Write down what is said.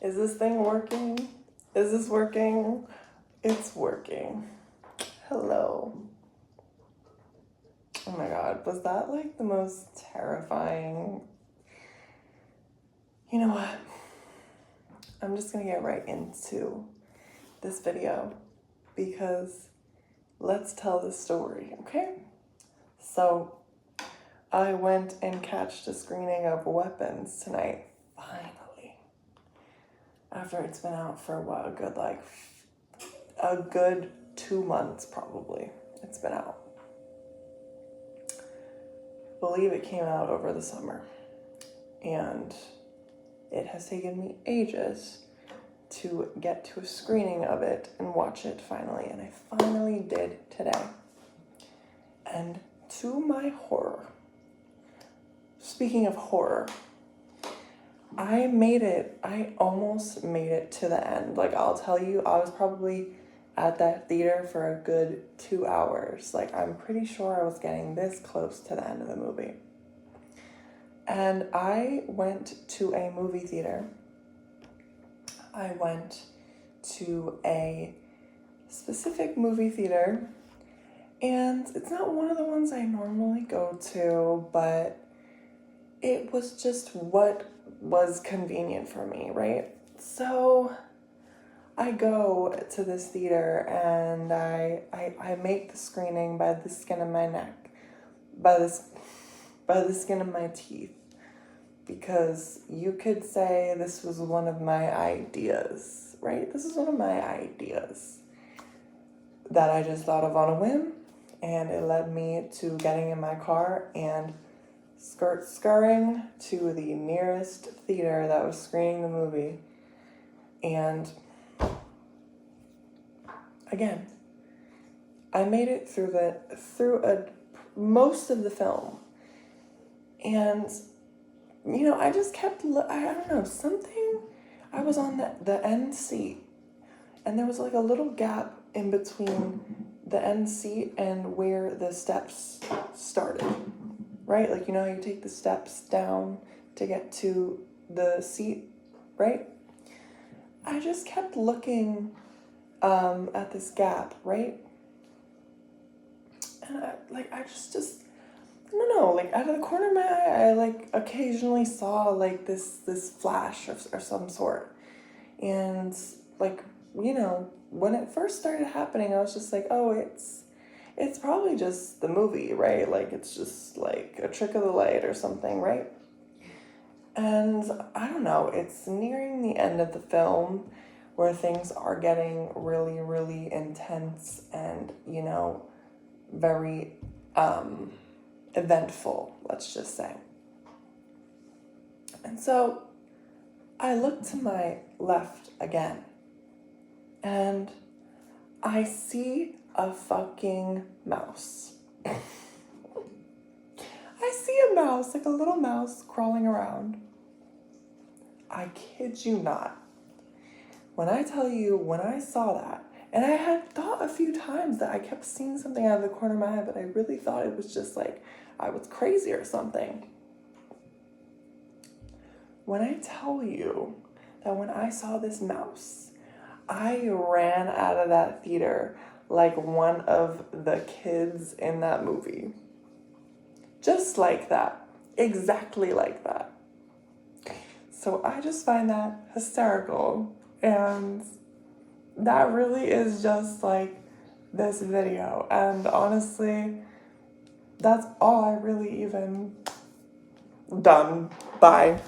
Is this thing working? Is this working? It's working. Hello. Oh my god, was that like the most terrifying? You know what? I'm just gonna get right into this video because let's tell the story, okay? So I went and catched a screening of Weapons tonight, finally. After it's been out for what, a good 2 months probably. It's been out. I believe it came out over the summer. And it has taken me ages to get to a screening of it and watch it finally. And I finally did today. And to my horror, speaking of horror, I almost made it to the end. Like, I'll tell you, I was probably at that theater for a good 2 hours. Like, I'm pretty sure I was getting this close to the end of the movie. And I went to a movie theater. I went to a specific movie theater, and it's not one of the ones I normally go to, but it was just what was convenient for me, right? So I go to this theater and I make the screening by the skin of my neck, by the skin of my teeth, because you could say this was one of my ideas, right? This is one of my ideas that I just thought of on a whim, and it led me to getting in my car and scurrying to the nearest theater that was screening the movie. And again, I made it through most of the film. And you know, I just kept, I don't know, something, I was on the end seat, and there was like a little gap in between the end seat and where the steps started, right? Like, you know how you take the steps down to get to the seat, right? I just kept looking at this gap, right? And I just I don't know, like out of the corner of my eye, I like occasionally saw like this flash or some sort. And like, you know, when it first started happening, I was just like, oh, it's probably just the movie, right? Like, it's just like a trick of the light or something, right? And I don't know, it's nearing the end of the film where things are getting really, really intense and, you know, very eventful, let's just say. And so I look to my left again, and I see a fucking mouse. I see a mouse, like a little mouse crawling around. I kid you not. When I tell you, when I saw that, and I had thought a few times that I kept seeing something out of the corner of my eye, but I really thought it was just like I was crazy or something. When I tell you that when I saw this mouse, I ran out of that theater like one of the kids in that movie. Just like that. Exactly like that. So I just find that hysterical. And that really is just like this video. And honestly, that's all I really even done. Bye.